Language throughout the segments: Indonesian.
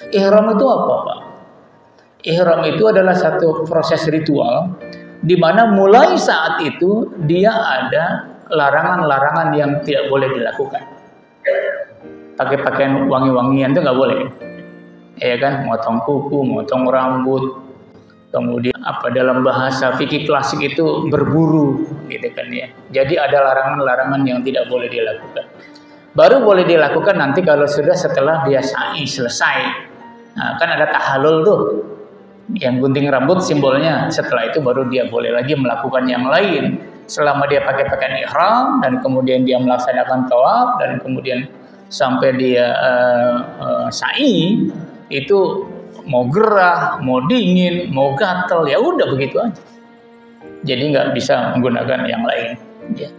Ihram itu apa, Pak? Ihram itu adalah satu proses ritual di mana mulai saat itu dia ada larangan-larangan yang tidak boleh dilakukan. Pakai pakaian wangi-wangian itu nggak boleh, ya kan? Motong kuku, motong rambut, kemudian apa dalam bahasa fikih klasik itu berburu, gitu kan ya. Jadi ada larangan-larangan yang tidak boleh dilakukan. Baru boleh dilakukan nanti kalau sudah setelah dia sa'i selesai. Nah, kan ada tahallul tuh, yang gunting rambut simbolnya. Setelah itu baru dia boleh lagi melakukan yang lain. Selama dia pakai pakaian ihram dan kemudian dia melaksanakan tawaf dan kemudian sampai dia sa'i, itu mau gerah, mau dingin, mau gatel, ya udah begitu aja. Jadi nggak bisa menggunakan yang lain. Ya.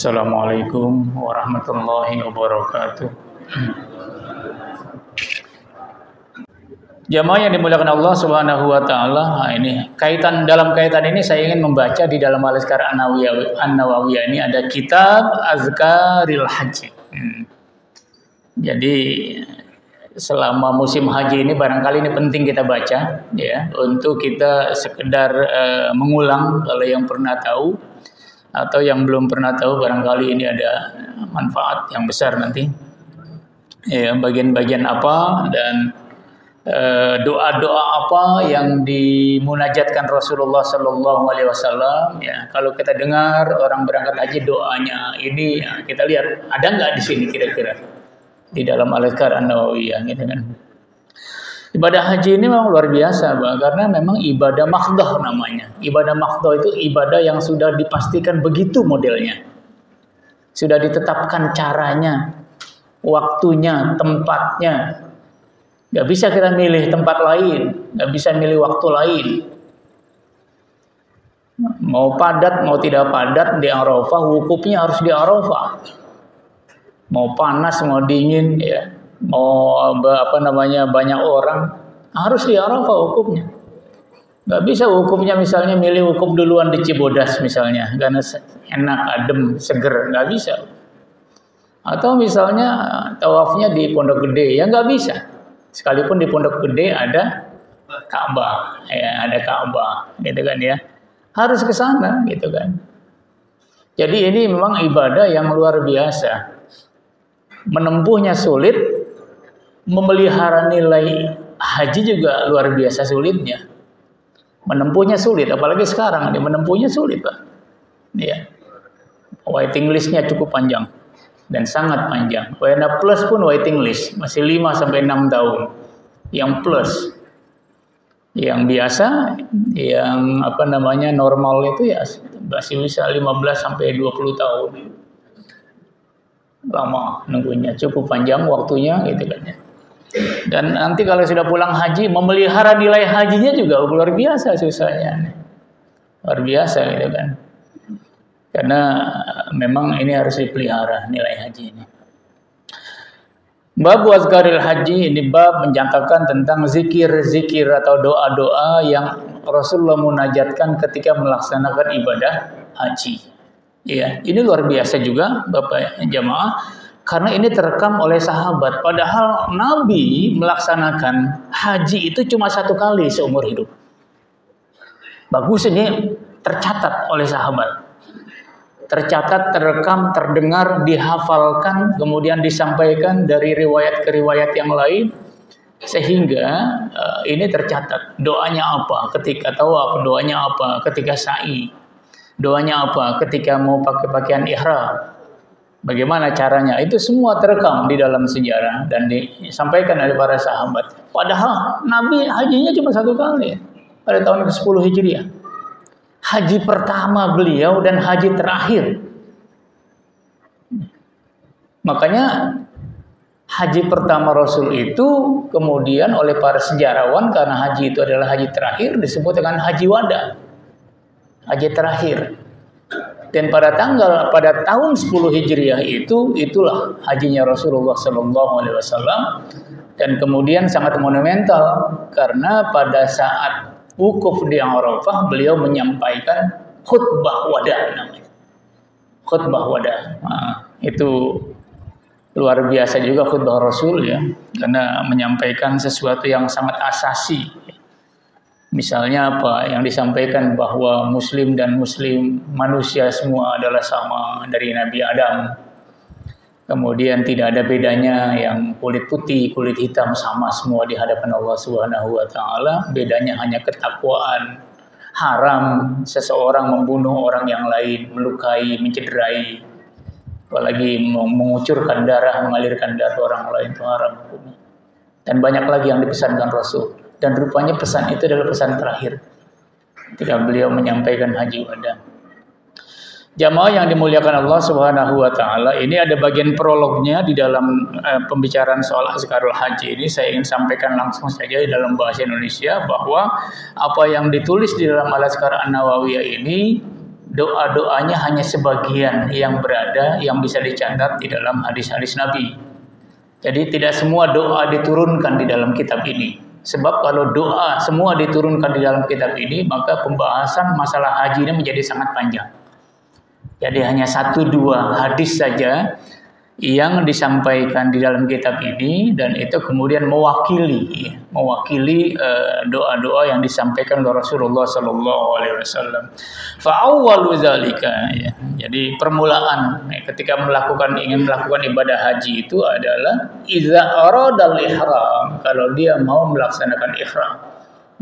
Assalamualaikum warahmatullahi wabarakatuh. Jamaah yang dimuliakan Allah Subhanahu wa taala, ini dalam kaitan ini saya ingin membaca di dalam Al-Azkar An-Nawawiyah ini ada kitab Azkaril Haji. Jadi selama musim haji ini barangkali ini penting kita baca ya, untuk kita sekedar mengulang kalau yang pernah tahu, atau yang belum pernah tahu barangkali ini ada manfaat yang besar nanti ya, bagian-bagian apa dan doa-doa apa yang dimunajatkan Rasulullah Sallallahu Alaihi Wasallam ya. Kalau kita dengar orang berangkat haji doanya ini ya, kita lihat ada nggak di sini kira-kira di dalam Al-Azkar An-Nawawiyah gitu kan. Ibadah haji ini memang luar biasa, Pak, karena memang ibadah makhdoh namanya. Ibadah makhdoh itu ibadah yang sudah dipastikan begitu modelnya. Sudah ditetapkan caranya, waktunya, tempatnya. Gak bisa kita milih tempat lain, gak bisa milih waktu lain. Mau padat, mau tidak padat di Arafah, wukufnya harus di Arafah. Mau panas, mau dingin, ya. Mau banyak orang harus di Arafah wukufnya. Nggak bisa wukufnya misalnya milih wukuf duluan di Cibodas misalnya karena enak, adem, seger, nggak bisa. Atau misalnya tawafnya di Pondok Gede, ya nggak bisa. Sekalipun di Pondok Gede ada Ka'bah, ya ada Ka'bah, gitu kan ya. Harus ke sana, gitu kan. Jadi ini memang ibadah yang luar biasa. Menempuhnya sulit. Memelihara nilai haji juga luar biasa sulitnya. Menempuhnya sulit, apalagi sekarang menempuhnya sulit, Pak. Ya. Waiting list-nya cukup panjang dan sangat panjang. WNA plus pun waiting list masih 5 sampai 6 tahun. Yang plus. Yang biasa, yang normal itu ya masih bisa 15 sampai 20 tahun. Lama nunggunya, cukup panjang waktunya gitu kan ya. Dan nanti kalau sudah pulang haji, memelihara nilai hajinya juga luar biasa susahnya. Luar biasa gitu kan. Karena memang ini harus dipelihara nilai haji ini. Bab Azkaril Haji, ini bab mencatatkan tentang zikir-zikir atau doa-doa yang Rasulullah munajatkan ketika melaksanakan ibadah haji. Ya, ini luar biasa juga Bapak jamaah. Karena ini terekam oleh sahabat. Padahal Nabi melaksanakan haji itu cuma 1 kali seumur hidup. Bagus ini tercatat oleh sahabat. Tercatat, terekam, terdengar, dihafalkan, kemudian disampaikan dari riwayat ke riwayat yang lain. Sehingga ini tercatat. Doanya apa ketika tawaf, doanya apa ketika sa'i, doanya apa ketika mau pakai pakaian ihram. Bagaimana caranya? Itu semua terekam di dalam sejarah dan disampaikan oleh para sahabat. Padahal Nabi hajinya cuma 1 kali pada tahun ke-10 Hijriah. Haji pertama beliau dan haji terakhir. Makanya haji pertama Rasul itu kemudian oleh para sejarawan, karena haji itu adalah haji terakhir, disebut dengan haji wada. Haji terakhir. Dan pada tahun 10 Hijriah itulah hajinya Rasulullah Sallallahu Alaihi Wasallam, dan kemudian sangat monumental karena pada saat wukuf di Arafah, beliau menyampaikan khutbah wada namanya. Khutbah wada. Nah, itu luar biasa juga khutbah Rasul ya, karena menyampaikan sesuatu yang sangat asasi. Misalnya apa yang disampaikan bahwa muslim dan muslim manusia semua adalah sama dari Nabi Adam. Kemudian tidak ada bedanya yang kulit putih, kulit hitam sama semua di hadapan Allah Subhanahu wa taala. Bedanya hanya ketakwaan. Haram seseorang membunuh orang yang lain, melukai, mencederai. Apalagi mengucurkan darah, mengalirkan darah orang lain, itu haram hukumnya. Dan banyak lagi yang dipesankan Rasul. Dan rupanya pesan itu adalah pesan terakhir ketika beliau menyampaikan haji wada. Jamaah yang dimuliakan Allah Subhanahu wa taala, ini ada bagian prolognya di dalam pembicaraan soal azkarul haji ini. Saya ingin sampaikan langsung saja di dalam bahasa Indonesia bahwa apa yang ditulis di dalam Al-Azkar An-Nawawiyah ini, doa-doanya hanya sebagian yang berada, yang bisa dicatat di dalam hadis-hadis Nabi. Jadi tidak semua doa diturunkan di dalam kitab ini. Sebab kalau doa semua diturunkan di dalam kitab ini, maka pembahasan masalah haji ini menjadi sangat panjang. Jadi hanya 1-2 hadis saja yang disampaikan di dalam kitab ini, dan itu kemudian mewakili doa-doa yang disampaikan oleh Rasulullah Sallallahu Alaihi Wasallam. Fa'awwalu dzalika, ya. Jadi permulaan ketika ingin melakukan ibadah haji itu adalah iza aradal ihram, kalau dia mau melaksanakan ihram,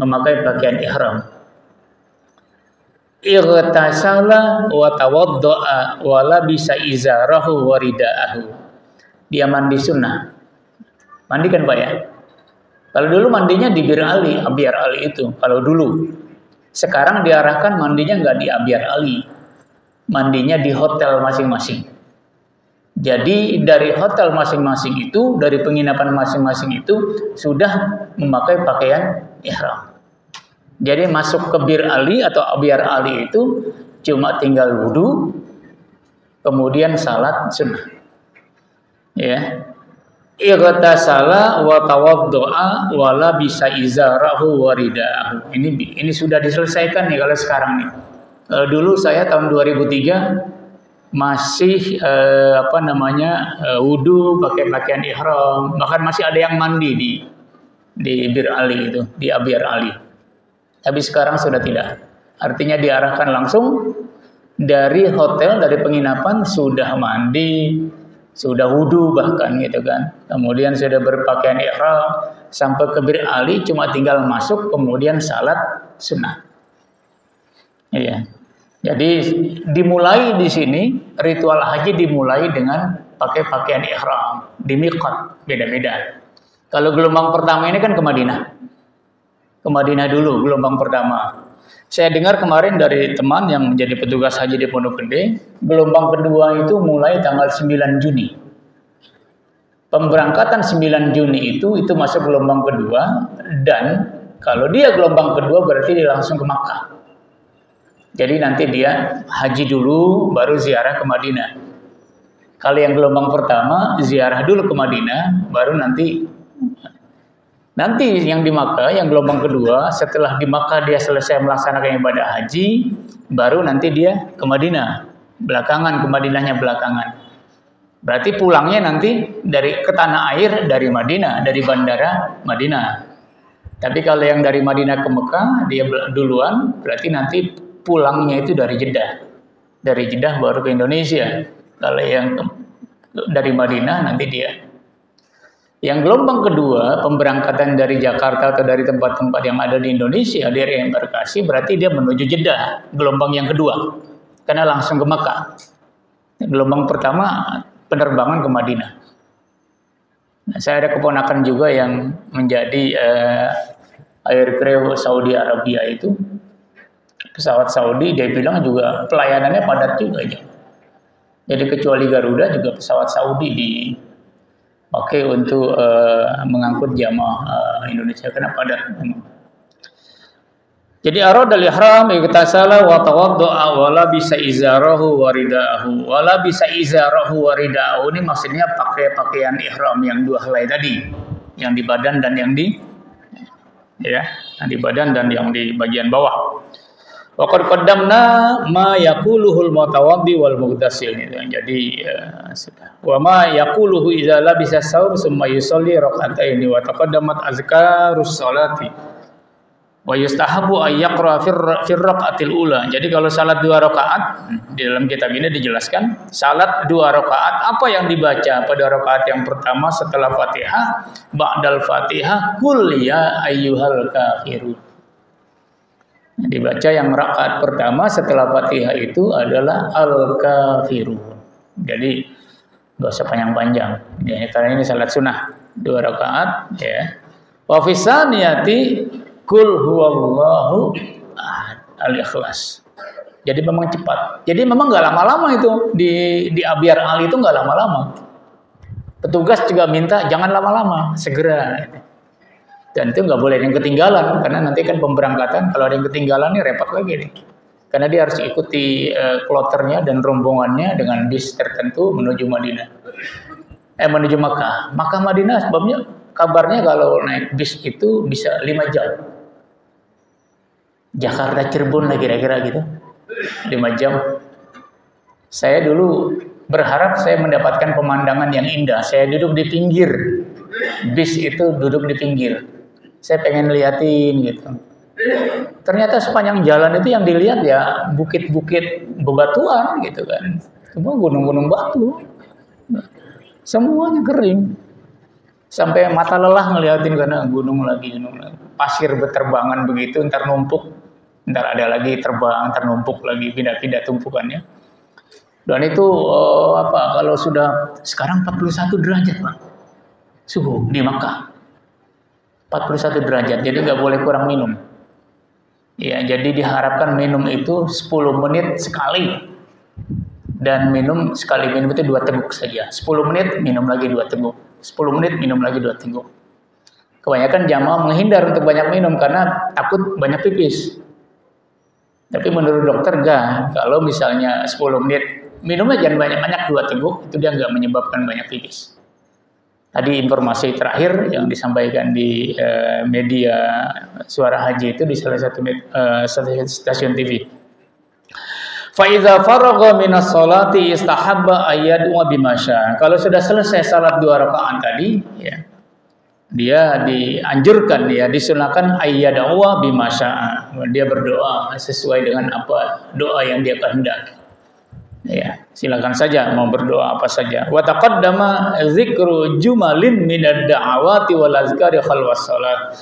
memakai pakaian ihram. Irtasala wa tawaddo'a wa labisa izarahu wa ridaahu. Dia mandi sunnah. Mandi kan Pak ya? Kalau dulu mandinya di Bir Ali, Abyar Ali itu. Kalau dulu. Sekarang diarahkan mandinya nggak di Abyar Ali. Mandinya di hotel masing-masing. Jadi dari hotel masing-masing itu, dari penginapan masing-masing itu sudah memakai pakaian ihram. Jadi masuk ke Bir Ali atau Abyar Ali itu cuma tinggal wudu, kemudian salat sunnah. Ya. Ightasala wa tawaddo'a wa labisa izarahu wa ridaahu. Ini sudah diselesaikan nih kalau sekarang nih. Dulu saya tahun 2003 masih wudu pakai pakaian ihram, bahkan masih ada yang mandi di Bir Ali itu, di Abyar Ali. Tapi sekarang sudah tidak. Artinya diarahkan langsung dari hotel, dari penginapan sudah mandi, sudah wudu bahkan gitu kan. Kemudian sudah berpakaian ihram sampai ke Bir Ali, cuma tinggal masuk kemudian salat sunnah. Iya. Jadi dimulai di sini ritual haji dimulai dengan pakai pakaian ihram di miqat, beda-beda. Kalau gelombang pertama ini kan ke Madinah. Ke Madinah dulu gelombang pertama. Saya dengar kemarin dari teman yang menjadi petugas haji di Pondok Gede, gelombang kedua itu mulai tanggal 9 Juni. Pemberangkatan 9 Juni itu masuk gelombang kedua, dan kalau dia gelombang kedua berarti dia langsung ke Makkah. Jadi nanti dia haji dulu baru ziarah ke Madinah. Kalau yang gelombang pertama ziarah dulu ke Madinah, baru nanti yang di Makkah, yang gelombang kedua, setelah di Makkah dia selesai melaksanakan ibadah haji, baru nanti dia ke Madinah. Belakangan, ke Madinahnya belakangan. Berarti pulangnya nanti ke tanah air dari Madinah, dari bandara Madinah. Tapi kalau yang dari Madinah ke Mekah, dia duluan, berarti nanti pulangnya itu dari Jeddah. Dari Jeddah baru ke Indonesia. Kalau yang dari Madinah nanti dia. Yang gelombang kedua, pemberangkatan dari Jakarta atau dari tempat-tempat yang ada di Indonesia, dari embarkasi, berarti dia menuju Jeddah, gelombang yang kedua. Karena langsung ke Makkah. Gelombang pertama, penerbangan ke Madinah. Nah, saya ada keponakan juga yang menjadi air crew Saudi Arabia itu. Pesawat Saudi, dia bilang juga pelayanannya padat juga. Jadi kecuali Garuda, juga pesawat Saudi dipakai untuk mengangkut jamaah Indonesia karena padat. Jadi aradal ihram iktasala wa tawaddu'a wa labisa izarahu wa ridaahu. Wa labisa izarahu wa ridaahu ini maksudnya pakai pakaian ihram yang dua helai tadi, yang di badan dan yang di ya, yang di badan dan yang di bagian bawah. Wa qad qaddamna ma yaquluhul mutawaddi wal mughtasil. Jadi sudah. Wa ma yaquluhu idza labisa saum summa yusalli rak'ataini wa taqaddamat azkarus salati. Wa yustahabu ay yaqra fi rak'atil ula. Jadi kalau salat 2 rakaat, di dalam kitab ini dijelaskan salat 2 rakaat apa yang dibaca pada rakaat yang pertama setelah Fatihah, ba'dal Fatihah qul ya ayyuhal kafirun. Dibaca yang rakaat pertama setelah Fatihah itu adalah Al-Kafirun. Jadi nggak usah panjang-panjang. Ya, karena ini salat sunnah 2 rakaat ya. Wa fi saniyati qul huwallahu ahad, Al-Ikhlas. Jadi memang cepat. Jadi memang nggak lama-lama itu di Abyar Ali itu nggak lama-lama. Petugas juga minta jangan lama-lama, segera. Dan itu nggak boleh yang ketinggalan, karena nanti kan pemberangkatan kalau ada yang ketinggalan nih repot lagi nih. Karena dia harus ikuti kloternya dan rombongannya dengan bis tertentu menuju Madinah. Menuju Makkah. Makkah Madinah sebabnya kabarnya kalau naik bis itu bisa 5 jam. Jakarta Cirebon lah kira-kira gitu. 5 jam. Saya dulu berharap saya mendapatkan pemandangan yang indah. Saya duduk di pinggir. Bis itu duduk di pinggir. Saya pengen liatin gitu. Ternyata sepanjang jalan itu yang dilihat ya bukit-bukit bebatuan gitu kan. Semua gunung-gunung batu. Semuanya kering. Sampai mata lelah ngeliatin karena gunung lagi. Pasir berterbangan begitu, ntar numpuk. Ntar ada lagi terbang, ntar numpuk lagi, pindah-pindah tumpukannya. Dan itu kalau sudah sekarang 41 derajat Pak. Suhu di Makkah. 41 derajat, jadi nggak boleh kurang minum. Ya, jadi diharapkan minum itu 10 menit sekali. Dan sekali minum itu 2 teguk saja. 10 menit minum lagi 2 teguk. 10 menit minum lagi 2 teguk. Kebanyakan jamaah menghindar untuk banyak minum karena takut banyak pipis. Tapi menurut dokter enggak. Kalau misalnya 10 menit minumnya jangan banyak-banyak 2 teguk, itu dia nggak menyebabkan banyak pipis. Tadi informasi terakhir yang disampaikan di media Suara Haji itu di salah satu stasiun TV. Fa idza faragha minas sholati istahabba ayyad'u bimasya. Kalau sudah selesai salat 2 rakaat tadi ya, dia dianjurkan, ya disunahkan ayyad'u bimasya. Dia berdoa sesuai dengan apa doa yang dia kehendaki. Ya, silakan saja mau berdoa apa saja. Wa taqaddama dzikru jumalin minad da'awati wal azkari khalwas salat.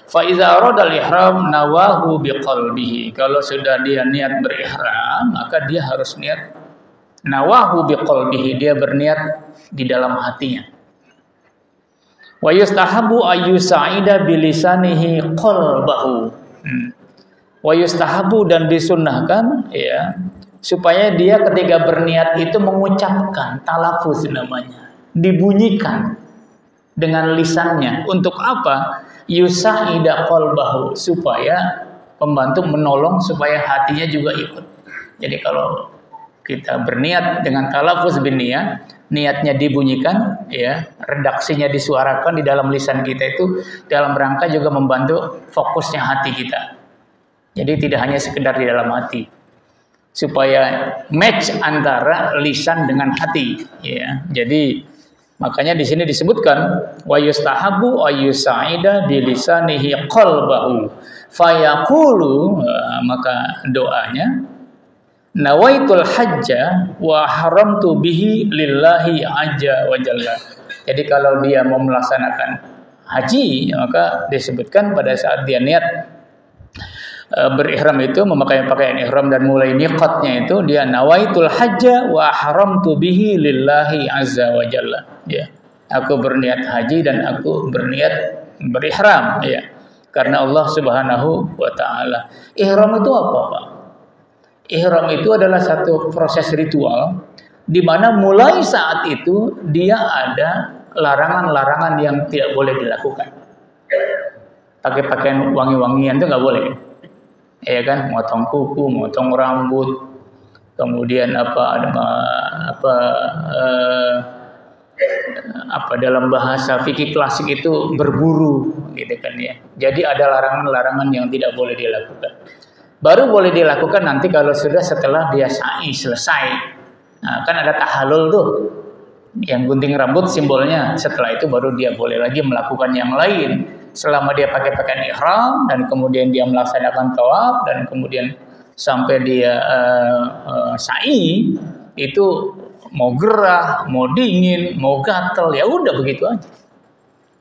Fa idza arada al-ihram nawahu biqalbihi. Kalau sudah dia niat berihram, maka dia harus niat nawahu biqalbihi, dia berniat di dalam hatinya. Wa yustahabu ayyusa'ida bilisanihi qalbahu. Wa yustahabu, dan disunnahkan ya supaya dia ketika berniat itu mengucapkan talafuz namanya, dibunyikan dengan lisannya. Untuk apa? Yusa'ida qalbahu, supaya pembantu menolong supaya hatinya juga ikut. Jadi kalau kita berniat dengan talafuz biniyah, niatnya dibunyikan, ya, redaksinya disuarakan di dalam lisan kita itu dalam rangka juga membantu fokusnya hati kita. Jadi tidak hanya sekedar di dalam hati, supaya match antara lisan dengan hati, ya. Jadi makanya di sini disebutkan wa yustahabu ayyusa'ida bi lisanihi qalbahu fayaqulu, maka doanya nawaitul hajja wa haramtu bihi lillahi azza wa jalla. Jadi kalau dia mau melaksanakan haji, maka disebutkan pada saat dia niat berihram itu, memakai pakaian ihram dan mulai miqatnya itu dia nawaitul hajja wa haramtu bihi lillahi azza wa jalla, ya. Aku berniat haji dan aku berniat berihram, ya, karena Allah Subhanahu wa taala. Ihram itu apa, Pak? Ihram itu adalah satu proses ritual di mana mulai saat itu dia ada larangan-larangan yang tidak boleh dilakukan. Pakai pakaian wangi-wangian itu nggak boleh. Ya kan, motong kuku, motong rambut, kemudian apa dalam bahasa fikih klasik itu berburu gitu kan ya. Jadi ada larangan-larangan yang tidak boleh dilakukan. Baru boleh dilakukan nanti kalau sudah setelah dia sa'i selesai. Nah, kan ada tahallul tuh. Yang gunting rambut simbolnya. Setelah itu baru dia boleh lagi melakukan yang lain. Selama dia pakai pakaian ihram dan kemudian dia melaksanakan tawaf dan kemudian sampai dia sa'i, itu mau gerah, mau dingin, mau gatel, ya udah begitu aja.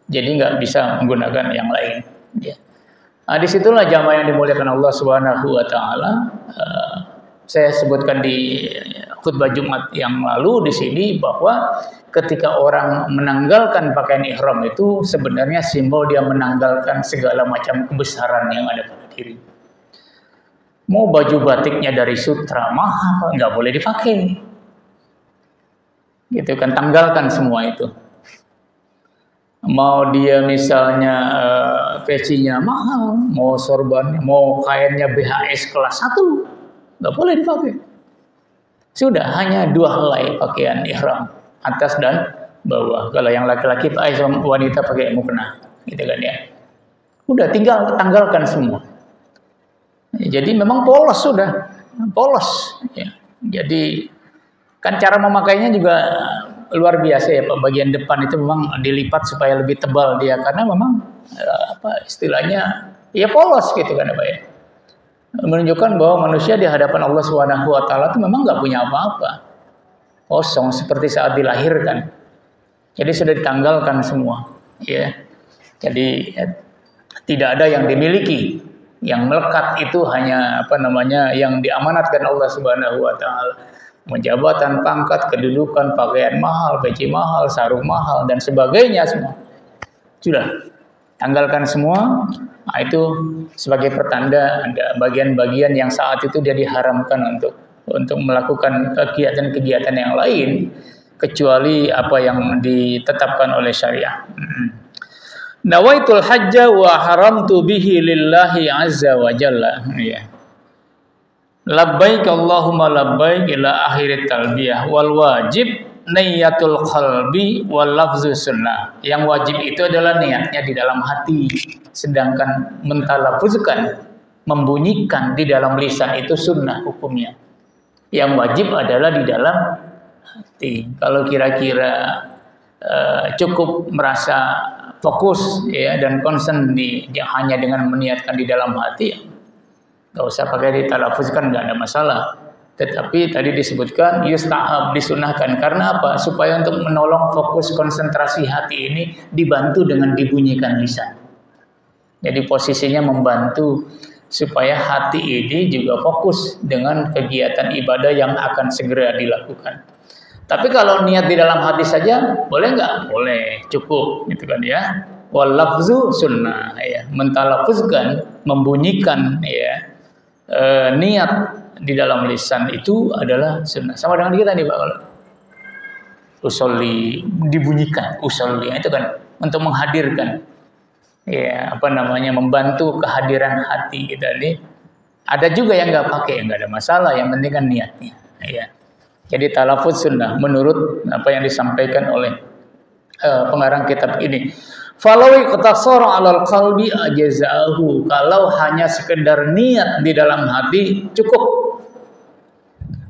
Jadi nggak bisa menggunakan yang lain. Ya. Nah, disitulah jamaah yang dimuliakan Allah Subhanahu Wa Taala. Saya sebutkan di khutbah Jumat yang lalu di sini bahwa ketika orang menanggalkan pakaian ihram itu sebenarnya simbol dia menanggalkan segala macam kebesaran yang ada pada diri. Mau baju batiknya dari sutra mahal, nggak boleh dipakai. Gitu kan, tanggalkan semua itu. Mau dia misalnya pecinya mahal, mau sorbannya, mau kainnya BHS kelas 1, nggak boleh dipakai. Sudah hanya 2 helai pakaian ihram, atas dan bawah. Kalau yang laki-laki, wanita pakai mukena, gitu kan ya. Udah tinggal tanggalkan semua. Jadi memang polos sudah, polos. Ya. Jadi kan cara memakainya juga luar biasa ya Pak. Bagian depan itu memang dilipat supaya lebih tebal dia, karena memang apa istilahnya ya polos gitu kan Pak ya. Menunjukkan bahwa manusia di hadapan Allah Subhanahu Wa Taala itu memang nggak punya apa-apa, kosong seperti saat dilahirkan. Jadi sudah ditanggalkan semua, ya. Jadi ya, tidak ada yang dimiliki, yang melekat itu hanya apa namanya yang diamanatkan Allah Subhanahu Wa Taala. Jabatan, pangkat, kedudukan, pakaian mahal, peci mahal, sarung mahal dan sebagainya semua. Sudah tanggalkan semua. Nah, itu sebagai pertanda ada bagian-bagian yang saat itu dia diharamkan untuk melakukan kegiatan-kegiatan yang lain kecuali apa yang ditetapkan oleh syariah. Nawaitul hajja wa haramtu bihi lillahi azza wa jalla. Ya. Labbaik Allahumma labbaik ila akhirit talbiyah wal wajib niyatul qalbi wal lafzu sunnah. Yang wajib itu adalah niatnya di dalam hati, sedangkan mentalafuzkan, membunyikan di dalam lisan itu sunnah hukumnya. Yang wajib adalah di dalam hati. Kalau kira-kira cukup merasa fokus ya dan concern hanya dengan meniatkan di dalam hati, nggak usah pakai ditalafuzkan, nggak ada masalah. Tetapi tadi disebutkan yustahab, disunahkan. Karena apa? Supaya untuk menolong fokus konsentrasi hati ini dibantu dengan dibunyikan lisan. Jadi posisinya membantu supaya hati ini juga fokus dengan kegiatan ibadah yang akan segera dilakukan. Tapi kalau niat di dalam hati saja boleh nggak? Boleh, cukup, gitu kan ya. Wal lafzu sunnah, ya, mentalafuzkan, membunyikan, ya. Niat di dalam lisan itu adalah sunnah. Sama dengan kita nih Pak, kalau usolli dibunyikan, usolli itu kan untuk menghadirkan, ya apa namanya, membantu kehadiran hati kita nih. Ada juga yang nggak pakai, nggak ada masalah, yang penting kan niatnya, ya. Jadi talafuz sunnah menurut apa yang disampaikan oleh pengarang kitab ini. Falawi qatasara 'alal qalbi ajza'ahu. Kalau hanya sekedar niat di dalam hati cukup.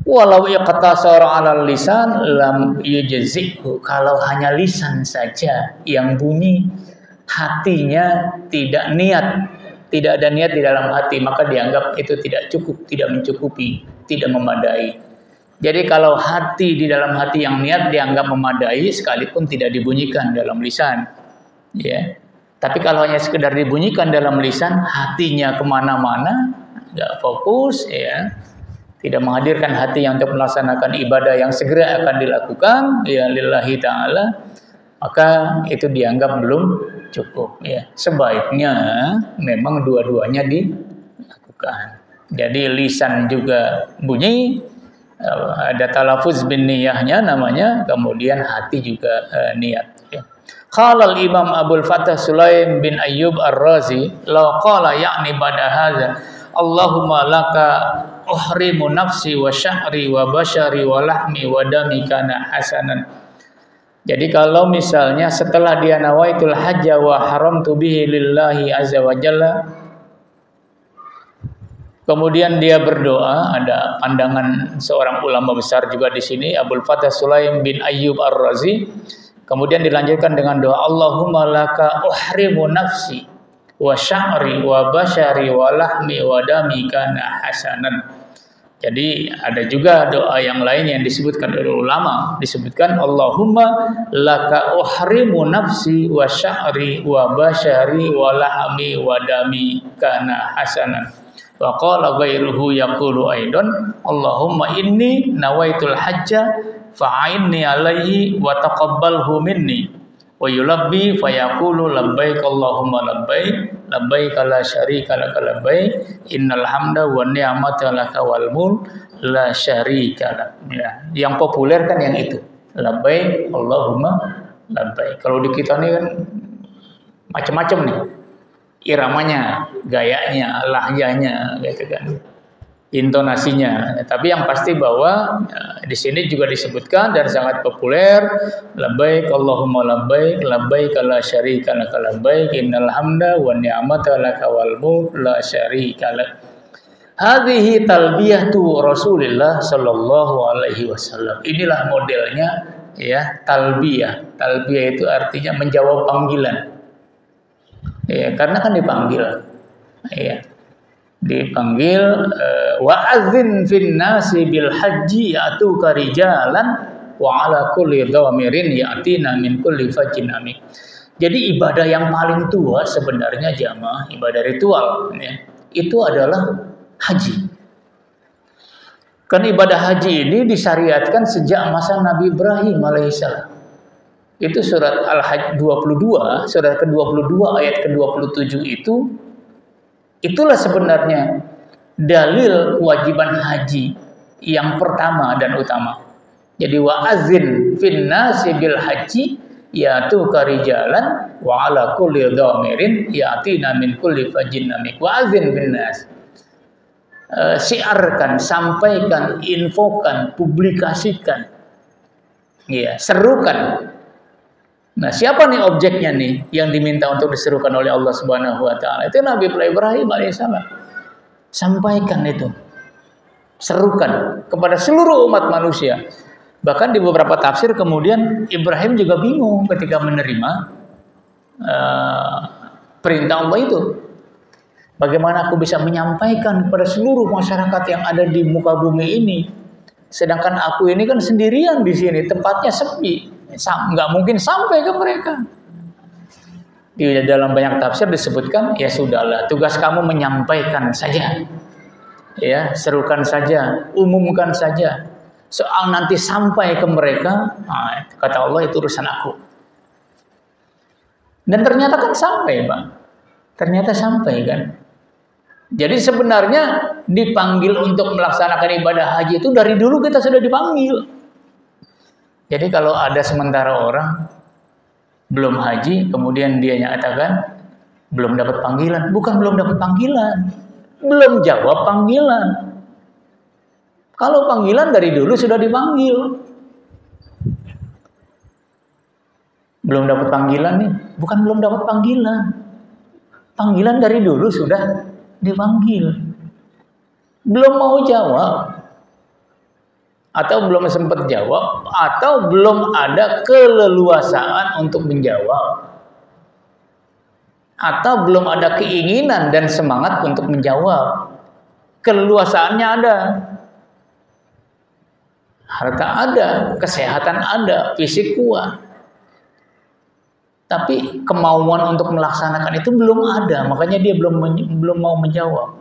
Walau iqtasara 'alal lisan lam yujzi'hu. Kalau hanya lisan saja yang bunyi, hatinya tidak niat, tidak ada niat di dalam hati, maka dianggap itu tidak cukup, tidak mencukupi, tidak memadai. Jadi kalau hati di dalam hati yang niat dianggap memadai sekalipun tidak dibunyikan dalam lisan. Ya, tapi kalau hanya sekedar dibunyikan dalam lisan, hatinya kemana-mana, nggak fokus, ya, tidak menghadirkan hati yang untuk melaksanakan ibadah yang segera akan dilakukan, ya lillahi ta'ala, maka itu dianggap belum cukup. Ya, sebaiknya memang dua-duanya dilakukan. Jadi lisan juga bunyi, ada talafuz bin niyahnya namanya, kemudian hati juga niat. Ya. Qala al-Imam Abdul Fattah Sulaim bin Ayyub Ar-Razi, law qala ya'ni ba'da hadza Allahumma laka uhrimu nafsi wa sya'ri wa bashari wa lahmi wa dami kana hasanan Jadi kalau misalnya setelah dia nawaitul hajja wa haramtu bihi lillahi azza wa jalla, kemudian dia berdoa, ada pandangan seorang ulama besar juga di sini, Abdul Fattah Sulaim bin Ayyub Ar-Razi. Kemudian dilanjutkan dengan doa, Allahumma laka uhrimu nafsi wa sya'ri wa basyari wa lahmi wa dami kana hasanan. Jadi ada juga doa yang lain yang disebutkan oleh ulama, disebutkan Allahumma laka uhrimu nafsi wa sya'ri wa basyari wa lahmi wa dami kana hasanan. Wa qala ghairuhu yaqulu aidan Allahumma inni nawaitul hajja fa'inni alaihi wa taqabbalhu minni wa yulabbi fayaqulu labbaik Allahumma labbaik labbaik la syarika laka labbaik innal hamda wan ni'mata laka wal mulk la syarika lak. Ya, yang populer kan yang itu. Labbaik Allahumma labbaik. Kalau di kita ini kan macam-macam nih. Iramanya, gayanya, lahjanya gitu kan. Intonasinya. Tapi yang pasti bahwa di sini juga disebutkan dan sangat populer, labbaik Allahumma labbaik labbaik la syarika laka labbaik innal hamda wan ni'mata laka wal mulk la syarika lak. Hadhihi talbiyatu Rasulillah sallallahu alaihi wasallam. Inilah modelnya ya, talbiyah. Talbiyah itu artinya menjawab panggilan. Ya, karena kan dipanggil. Ya. Dipanggil wa adzin fin nasi bil haji ya'tuka rijalan wa ala kulli dhamirin ya'tina min kulli fajjin amik. Jadi ibadah yang paling tua sebenarnya jamaah, ibadah ritual ya, itu adalah haji. Kan ibadah haji ini disyariatkan sejak masa Nabi Ibrahim alaihissalam. Itu surat Al-Hajj 22, surat ke-22 ayat ke-27 itulah sebenarnya dalil kewajiban haji yang pertama dan utama. Jadi wa azin fin nasi bil haji ya'tuka rijalan wa ala kulli dhamirin ya'tina min kulli fajjin amik. Wa azin bin nas. Siarkan, sampaikan, infokan, publikasikan. Ya, serukan. Nah, siapa nih objeknya nih yang diminta untuk diserukan oleh Allah Subhanahu wa taala? Itu Nabi Ibrahim alaihissalam. Sampaikan itu. Serukan kepada seluruh umat manusia. Bahkan di beberapa tafsir kemudian Ibrahim juga bingung ketika menerima perintah Allah itu. Bagaimana aku bisa menyampaikan kepada seluruh masyarakat yang ada di muka bumi ini? Sedangkan aku ini kan sendirian di sini, tempatnya sepi. Nggak mungkin sampai ke mereka. Di dalam banyak tafsir disebutkan, ya sudahlah, tugas kamu menyampaikan saja, ya serukan saja, umumkan saja. Soal nanti sampai ke mereka, nah, kata Allah itu urusan aku. Dan ternyata kan sampai, Pak. Ternyata sampai kan. Jadi sebenarnya dipanggil untuk melaksanakan ibadah haji itu dari dulu kita sudah dipanggil. Jadi kalau ada sementara orang belum haji, kemudian dia nyatakan belum dapat panggilan. Bukan belum dapat panggilan, belum jawab panggilan. Kalau panggilan dari dulu sudah dipanggil. Belum dapat panggilan nih, bukan belum dapat panggilan. Panggilan dari dulu sudah dipanggil. Belum mau jawab. Atau belum sempat jawab, atau belum ada keleluasaan untuk menjawab, atau belum ada keinginan dan semangat untuk menjawab. Keleluasaannya ada, harta ada, kesehatan ada, fisik kuat, tapi kemauan untuk melaksanakan itu belum ada, makanya dia belum mau menjawab.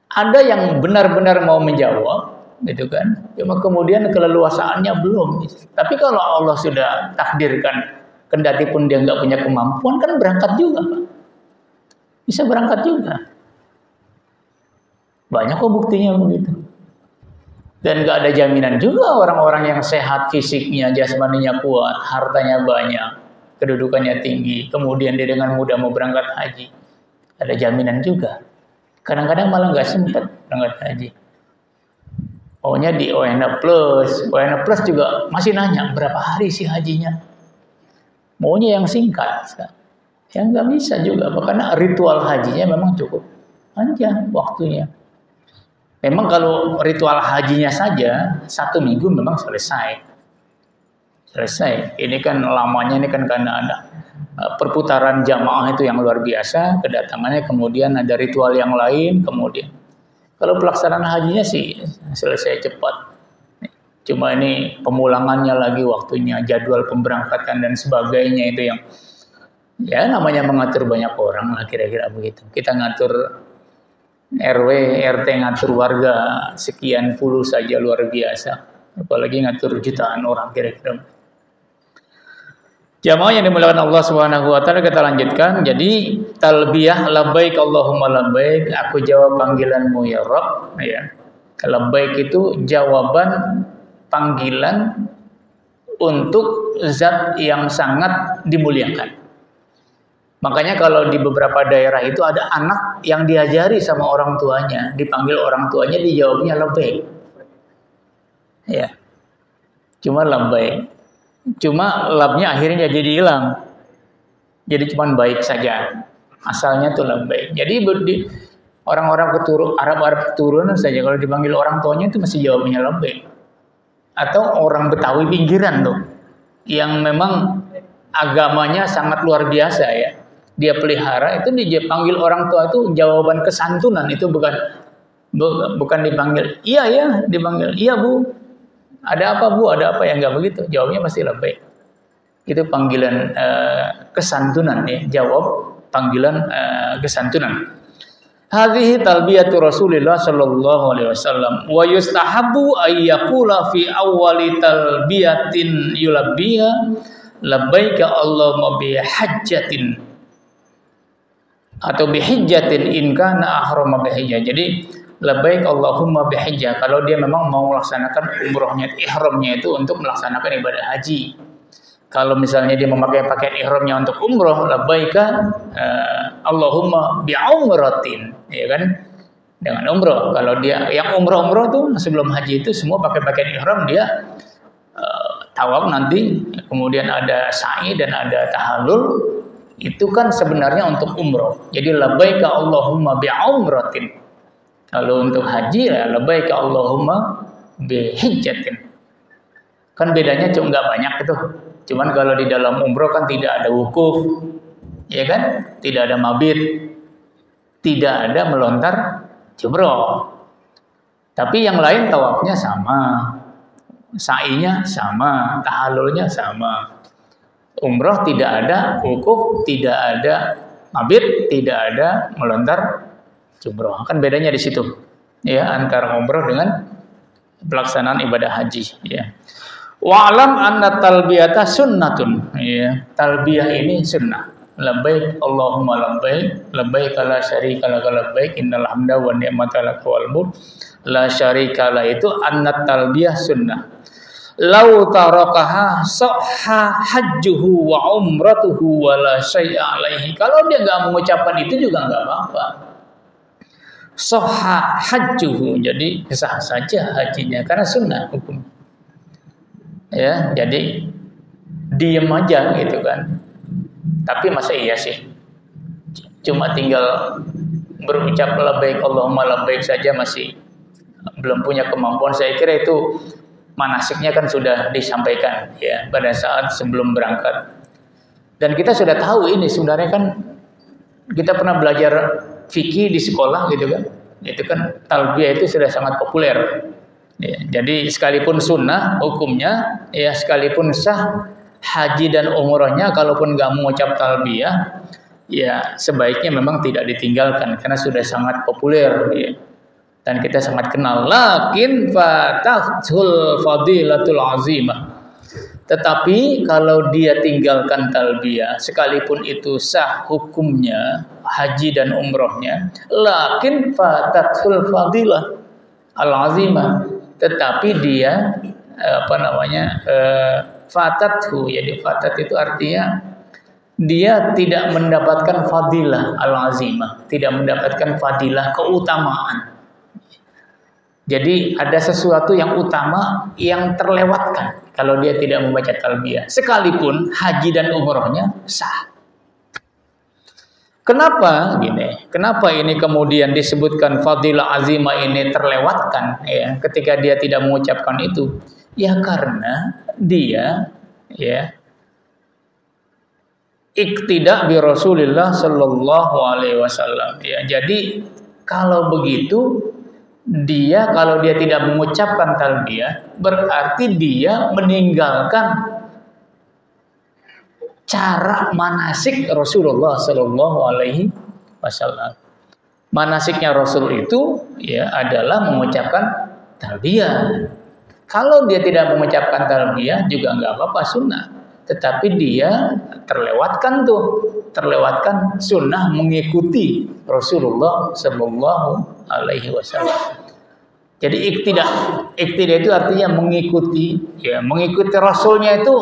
Ada yang benar-benar mau menjawab, gitu kan? Cuma kemudian keleluasaannya belum. Tapi kalau Allah sudah takdirkan, kendati pun dia nggak punya kemampuan, kan berangkat juga, Pak. Bisa berangkat juga. Banyak kok buktinya begitu. Dan nggak ada jaminan juga orang-orang yang sehat fisiknya, jasmaninya kuat, hartanya banyak, kedudukannya tinggi, kemudian dia dengan mudah mau berangkat haji. Ada jaminan juga. Kadang-kadang malah nggak sempat berangkat haji. Maunya di ONA Plus. ONA Plus juga masih nanya berapa hari sih hajinya. Maunya yang singkat. Ya nggak bisa juga, karena ritual hajinya memang cukup panjang waktunya. Memang kalau ritual hajinya saja 1 minggu memang selesai. Ini kan lamanya ini kan karena ada perputaran jamaah itu yang luar biasa, kedatangannya, kemudian ada ritual yang lain, kemudian kalau pelaksanaan hajinya sih selesai cepat. Cuma ini pemulangannya lagi waktunya, jadwal pemberangkatan dan sebagainya itu yang ya namanya mengatur banyak orang lah, kira-kira begitu. Kita ngatur RW, RT, ngatur warga sekian puluh saja luar biasa, apalagi ngatur jutaan orang kira-kira. Jamaah yang dimuliakan Allah Subhanahu wa taala, kita lanjutkan. Jadi talbiyah labbaik Allahumma labbaik, aku jawab panggilanmu ya Rabb, ya. Labbaik itu jawaban panggilan untuk zat yang sangat dimuliakan. Makanya kalau di beberapa daerah itu ada anak yang diajari sama orang tuanya, dipanggil orang tuanya, dijawabnya labbaik. Ya. Cuma labbaik. Cuma labnya akhirnya jadi hilang. Jadi cuma baik saja. Asalnya tuh labbaik. Jadi orang-orang Arab keturunan saja kalau dipanggil orang tuanya itu masih jawabnya labbaik. Atau orang Betawi pinggiran tuh yang memang agamanya sangat luar biasa ya. Dia pelihara itu dipanggil orang tua itu jawaban kesantunan, itu bukan dipanggil iya ya, dipanggil iya Bu. Ada apa Bu? Ada apa? Ya enggak begitu. Jawabnya pasti labbaik. Itu panggilan kesantunan ya, jawab panggilan kesantunan. Hadhihi talbiyatu Rasulillah sallallahu alaihi wasallam wa yustahabu ay yaqula fi awwali talbiyatin yulabbiha labbaika Allahumma bi hajjatin atau bi hijjatin in kana ahrama bi hijjah. Jadi labbaik Allahumma bi hijjah kalau dia memang mau melaksanakan umrohnya, ihramnya itu untuk melaksanakan ibadah haji. Kalau misalnya dia memakai pakaian ihramnya untuk umroh, labbaika Allahumma bi umratin, ya kan? Dengan umroh. Kalau dia yang umroh tuh sebelum haji itu semua pakai pakaian ihram, dia tawaf nanti, kemudian ada sa'i dan ada tahallul, itu kan sebenarnya untuk umroh. Jadi labbaika Allahumma bi umratin. Kalau untuk haji ya labbaika Allahumma bi hijjatin. Kan bedanya cuma nggak banyak itu. Cuman kalau di dalam umroh kan tidak ada wukuf, ya kan? Tidak ada mabit, tidak ada melontar jumroh. Tapi yang lain tawafnya sama, sa'inya sama, tahallulnya sama. Umroh tidak ada wukuf, tidak ada mabit, tidak ada melontar jumroh. Kan bedanya di situ, ya, antara umroh dengan pelaksanaan ibadah haji, ya. Wa'lam anna talbiyata sunnatun, ya. Talbiyah ini sunnah. Labbaik Allahumma labbaik, labbaik la syarika lak labbaik, innal hamda wa ni'mata lak wal mulk la syarika la, itu anna talbiyah sunnah. Lau tarakaha sahha hajjuhu wa umratuhu wa la syai'a alaihi. Kalau dia enggak mengucapkan itu juga enggak apa-apa. Sahha hajjuhu, jadi sah saja hajinya karena sunnah hukum. Ya, jadi diem aja gitu kan. Tapi masa iya sih cuma tinggal berucap labbaik Allahumma labbaik saja masih belum punya kemampuan. Saya kira itu manasiknya kan sudah disampaikan ya pada saat sebelum berangkat. Dan kita sudah tahu ini sebenarnya kan, kita pernah belajar fikih di sekolah gitu kan. Itu kan talbiyah itu sudah sangat populer. Ya, jadi sekalipun sunnah hukumnya, ya sekalipun sah haji dan umrohnya, kalaupun nggak mengucap talbiyah, ya sebaiknya memang tidak ditinggalkan karena sudah sangat populer, ya. Dan kita sangat kenal. Lakin fatahul fadilatul azimah. Tetapi kalau dia tinggalkan talbiyah, sekalipun itu sah hukumnya haji dan umrohnya, lakin fatahul fadilah al azimah. Tetapi dia fatathu, jadi fatat itu artinya dia tidak mendapatkan fadilah al-azimah, tidak mendapatkan fadilah keutamaan. Jadi ada sesuatu yang utama yang terlewatkan kalau dia tidak membaca talbiyah. Sekalipun haji dan umrohnya sah. Kenapa gini? Kenapa ini kemudian disebutkan fadilah azimah ini terlewatkan ya ketika dia tidak mengucapkan itu? Ya karena dia ya iqtida bi Rasulillah sallallahu alaihi wasallam ya. Jadi kalau begitu kalau dia tidak mengucapkan talbiyah berarti dia meninggalkan cara manasik Rasulullah sallallahu alaihi wasallam. Manasiknya Rasul itu ya adalah mengucapkan talbiyah. Kalau dia tidak mengucapkan talbiyah juga nggak apa-apa sunnah. Tetapi dia terlewatkan sunnah mengikuti Rasulullah sallallahu alaihi wasallam. Jadi iktidah itu artinya mengikuti Rasulnya itu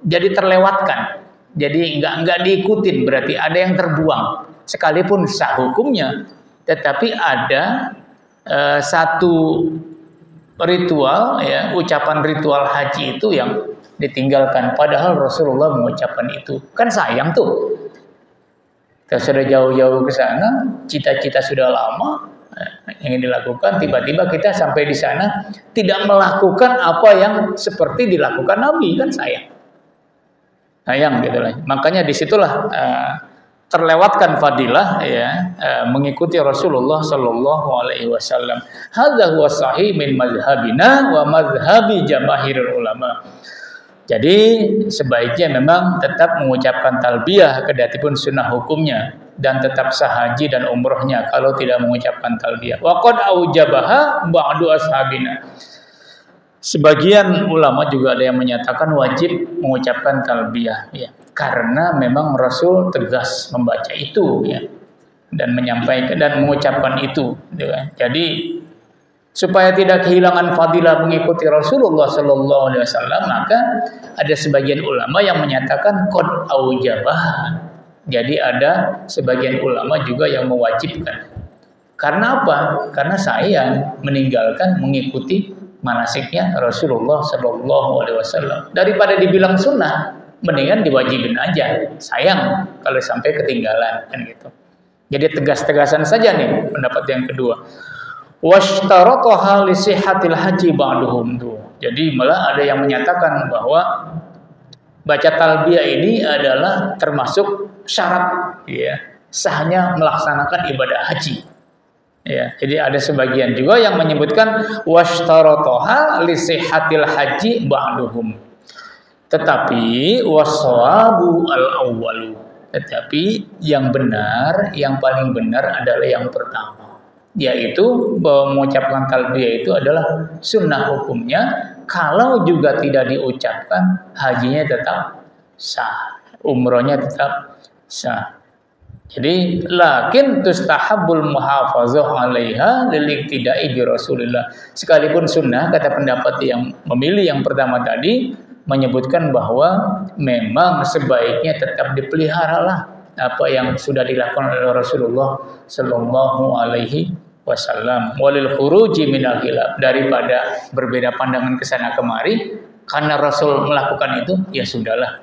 jadi terlewatkan. Jadi enggak diikutin berarti ada yang terbuang. Sekalipun sah hukumnya, tetapi ada satu ritual ya, ucapan ritual haji itu yang ditinggalkan padahal Rasulullah mengucapkan itu. Kan sayang tuh. Kita sudah jauh-jauh ke sana, cita-cita sudah lama ingin dilakukan, tiba-tiba kita sampai di sana tidak melakukan apa yang seperti dilakukan Nabi, kan sayang gitu lah. Makanya disitulah terlewatkan fadilah ya mengikuti Rasulullah sallallahu alaihi wasallam. Hadza huwa sahih min mazhabina wa mazhabi jamaahirul ulama. Jadi sebaiknya memang tetap mengucapkan talbiyah kedatipun sunnah hukumnya dan tetap sah haji dan umrohnya kalau tidak mengucapkan talbiyah. Wa qad aujabaha ba'du ashabina. Sebagian ulama juga ada yang menyatakan wajib mengucapkan talbiyah ya. Karena memang Rasul tegas membaca itu ya dan menyampaikan dan mengucapkan itu ya. Jadi supaya tidak kehilangan fadilah mengikuti Rasulullah sallallahu alaihi wasallam, maka ada sebagian ulama yang menyatakan qad aujabah. Jadi ada sebagian ulama juga yang mewajibkan. Karena apa? Karena sayang meninggalkan mengikuti manasiknya Rasulullah sallallahu alaihi wasallam. Daripada dibilang sunnah, mendingan diwajibin aja. Sayang kalau sampai ketinggalan kan gitu. Jadi tegas-tegasan saja nih pendapat yang kedua. Washtarataha li sihhatil haji ba'duhum tuh. Jadi malah ada yang menyatakan bahwa baca talbiyah ini adalah termasuk syarat ya sahnya melaksanakan ibadah haji. Ya, jadi ada sebagian juga yang menyebutkan washtarataha li sihhatil haji ba'duhum. Tetapi waswabu al-awwalu. Tetapi yang benar, yang paling benar adalah yang pertama. Yaitu bahwa mengucapkan talbiyah itu adalah sunnah hukumnya. Kalau juga tidak diucapkan, hajinya tetap sah, umrohnya tetap sah. Jadi lakin tustahabbul muhafazah 'alaiha lil iktida'i bi Rasulillah. Sekalipun sunnah, kata pendapat yang memilih yang pertama tadi menyebutkan bahwa memang sebaiknya tetap dipeliharalah apa yang sudah dilakukan oleh Rasulullah sallallahu alaihi wasallam walil khuruji minal khilaf, daripada berbeda pandangan ke sana kemari karena Rasul melakukan itu ya sudahlah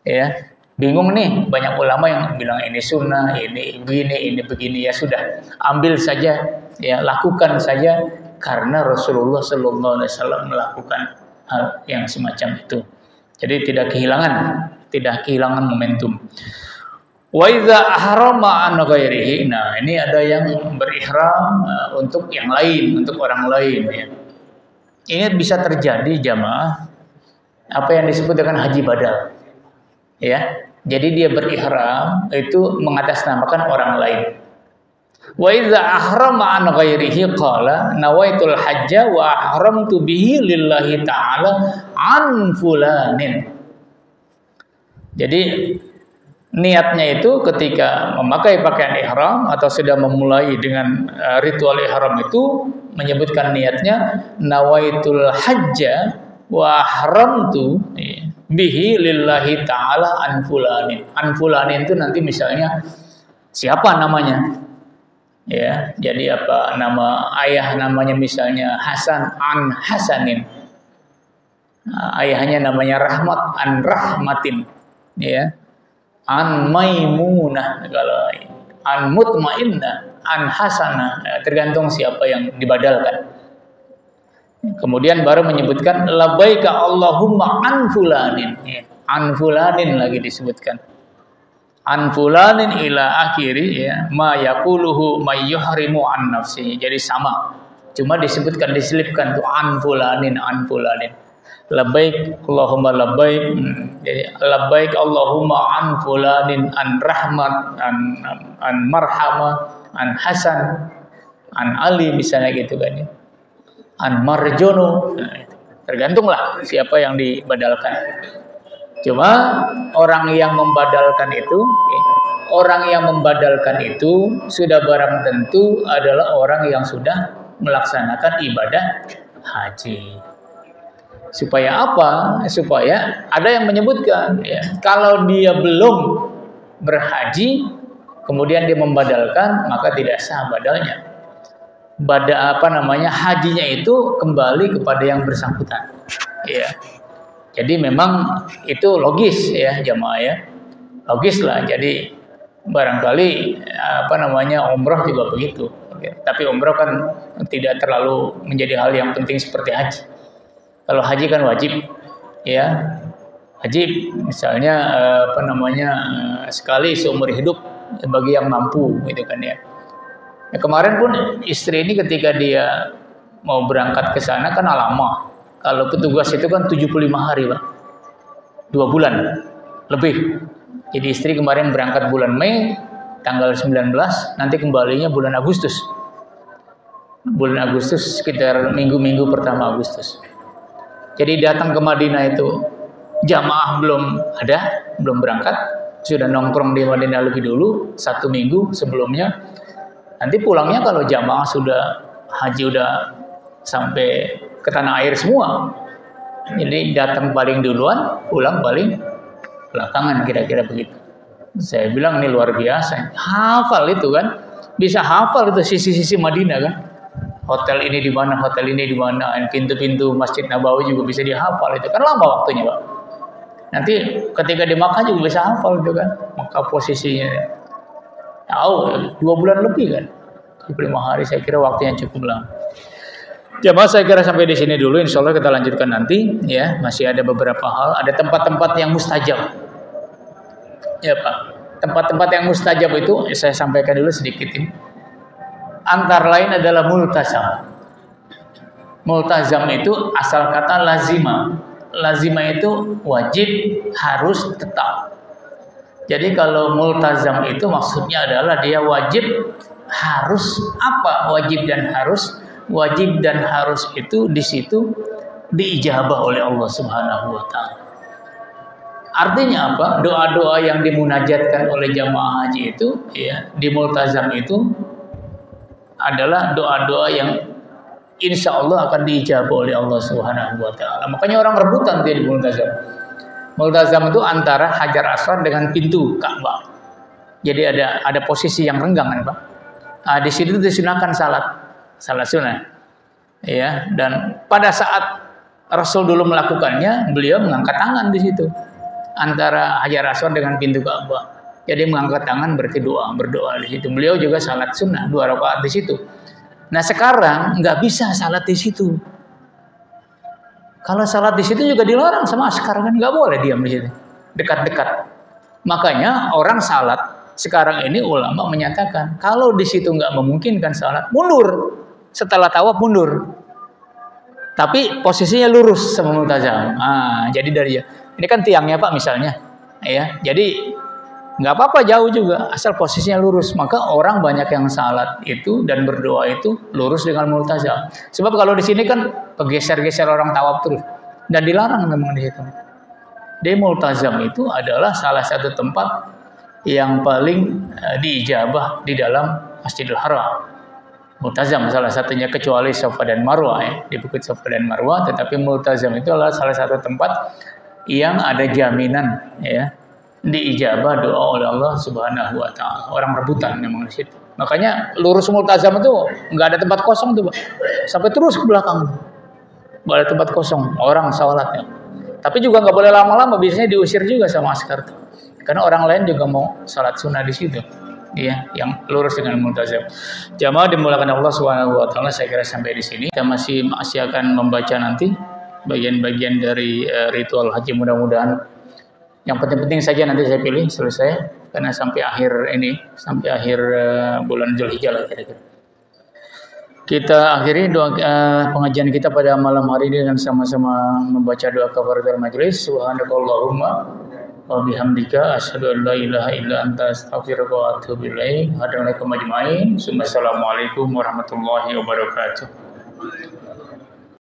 ya. Bingung nih, banyak ulama yang bilang ini sunnah, ini begini, ini begini, ya sudah ambil saja ya, lakukan saja karena Rasulullah sallallahu alaihi wasallam melakukan hal yang semacam itu. Jadi tidak kehilangan momentum. Wa idza ahrama an ghairihi. Nah, ini ada yang berihram untuk yang lain, untuk orang lain ya. Ini bisa terjadi jamaah apa yang disebut dengan haji badal. Ya. Jadi dia berihram itu mengatasnamakan orang lain. Wa idza ahrama an ghairihi qala nawaitul hajja wa ahramtu bihi lillahi ta'ala an fulanin. Jadi niatnya itu ketika memakai pakaian ihram atau sudah memulai dengan ritual ihram itu menyebutkan niatnya nawaitul hajja wa ahramtu bihi lillahi ta'ala an fulanin. An fulanin itu nanti misalnya siapa namanya? Ya, jadi apa nama ayah namanya misalnya Hasan an Hasanin. Ayahnya namanya Rahmat an Rahmatin. Ya. An Maimunah, kalau an Mutmainnah, an Hasanah, ya, tergantung siapa yang dibadalkan. Kemudian baru menyebutkan labbaika Allahumma an fulanin. Ya. An fulanin lagi disebutkan. An fulanin ila akhiri, ya, ma yaquluhu may yuhrimu an nafsihi. Jadi sama. Cuma disebutkan diselipkan tuh an fulanin an fulanin. Labbaik Allahumma labbaik. Jadi labbaik Allahumma an fulanin an rahmat an marhama an hasan an ali misalnya gitu kan ya. An marjono. Tergantunglah siapa yang dibadalkan. Cuma orang yang membadalkan itu sudah barang tentu adalah orang yang sudah melaksanakan ibadah haji. Supaya apa? Supaya ada yang menyebutkan, ya, kalau dia belum berhaji, kemudian dia membadalkan, maka tidak sah badalnya. Hajinya itu kembali kepada yang bersangkutan. Ya. Jadi memang itu logis ya jamaah ya, logis lah. Jadi barangkali umroh juga begitu. Tapi umroh kan tidak terlalu menjadi hal yang penting seperti haji. Kalau haji kan wajib, ya haji misalnya sekali seumur hidup bagi yang mampu, gitu kan ya. Kemarin pun istri ini ketika dia mau berangkat ke sana kan lama. Kalau petugas itu kan 75 hari, Pak. 2 bulan lebih. Jadi istri kemarin berangkat bulan Mei, tanggal 19, nanti kembalinya bulan Agustus. Bulan Agustus sekitar minggu-minggu pertama Agustus. Jadi datang ke Madinah itu jamaah belum berangkat, sudah nongkrong di Madinah lebih dulu 1 minggu sebelumnya. Nanti pulangnya kalau jamaah sudah haji udah sampai ke tanah air semua. Jadi datang paling duluan, pulang paling belakangan, kira-kira begitu. Saya bilang ini luar biasa. Hafal itu kan. Bisa hafal itu sisi-sisi Madinah kan. Hotel ini di mana, hotel ini di mana, pintu-pintu Masjid Nabawi juga bisa dihafal itu. Kan lama waktunya, Pak. Nanti ketika di Makkah juga bisa hafal itu kan. Makkah posisinya tahu 2 bulan lebih kan. 25 hari saya kira waktunya cukup lama. Jamaah saya kira sampai di sini dulu, insya Allah kita lanjutkan nanti ya, masih ada beberapa hal, ada tempat-tempat yang mustajab ya Pak. Tempat-tempat yang mustajab itu saya sampaikan dulu sedikit ini. Antara lain adalah multazam. Multazam itu asal kata lazima. Lazima itu wajib, harus, tetap. Jadi kalau multazam itu maksudnya adalah dia wajib, harus. Apa wajib dan harus? Wajib dan harus itu di situ diijabah oleh Allah Subhanahu wa taala. Artinya apa? Doa-doa yang dimunajatkan oleh jamaah haji itu ya, di multazam itu adalah doa-doa yang insya Allah akan diijabah oleh Allah Subhanahu wa taala. Makanya orang rebutan dia di multazam. Multazam itu antara Hajar Aswad dengan pintu Ka'bah. Jadi ada posisi yang renggang kan, Pak. Nah, di situ disunahkan salat sunnah. Ya, dan pada saat Rasul dulu melakukannya, beliau mengangkat tangan di situ antara Hajar Aswad dengan pintu Ka'bah. Jadi mengangkat tangan berarti berdoa di situ. Beliau juga salat sunnah 2 rakaat di situ. Nah, sekarang nggak bisa salat di situ. Kalau salat di situ juga dilarang sama askar kan, nggak boleh diam di situ, dekat-dekat. Makanya orang salat sekarang ini ulama menyatakan kalau di situ nggak memungkinkan salat, mundur. Setelah tawaf mundur. Tapi posisinya lurus sama multazam. Jadi dari ini kan tiangnya Pak misalnya, ya. Jadi nggak apa-apa jauh juga, asal posisinya lurus. Maka orang banyak yang salat itu dan berdoa itu lurus dengan multazam. Sebab kalau di sini kan kegeser-geser orang tawaf terus dan dilarang memang di situ. Di multazam itu adalah salah satu tempat yang paling diijabah di dalam Masjidil Haram. Multazam salah satunya, kecuali Safa dan Marwah ya, di Bukit Safa dan Marwah, tetapi multazam itu adalah salah satu tempat yang ada jaminan ya diijabah doa oleh Allah Subhanahu wa taala. Orang rebutan memang di situ. Makanya lurus multazam itu nggak ada tempat kosong tuh, Pak. Sampai terus ke belakang. Nggak ada tempat kosong, orang sholatnya. Tapi juga nggak boleh lama-lama, biasanya diusir juga sama askar tuh. Karena orang lain juga mau sholat sunnah di situ. Iya, yang lurus dengan multazam. Jamaah dimulakan Allah Subhanahu wa taala, saya kira sampai di sini. Kita masih akan membaca nanti bagian-bagian dari ritual haji, mudah-mudahan yang penting-penting saja nanti saya pilih selesai karena sampai akhir ini, sampai akhir bulan Zulhijjah lah kira-kira. Kita akhiri doa pengajian kita pada malam hari ini dengan sama-sama membaca doa kafaratul majelis. Subhanakallahumma wa bihamdika asyhadu an la ilaha illa anta astaghfiruka wa atubu ilaik. Assalamualaikum warahmatullahi wabarakatuh.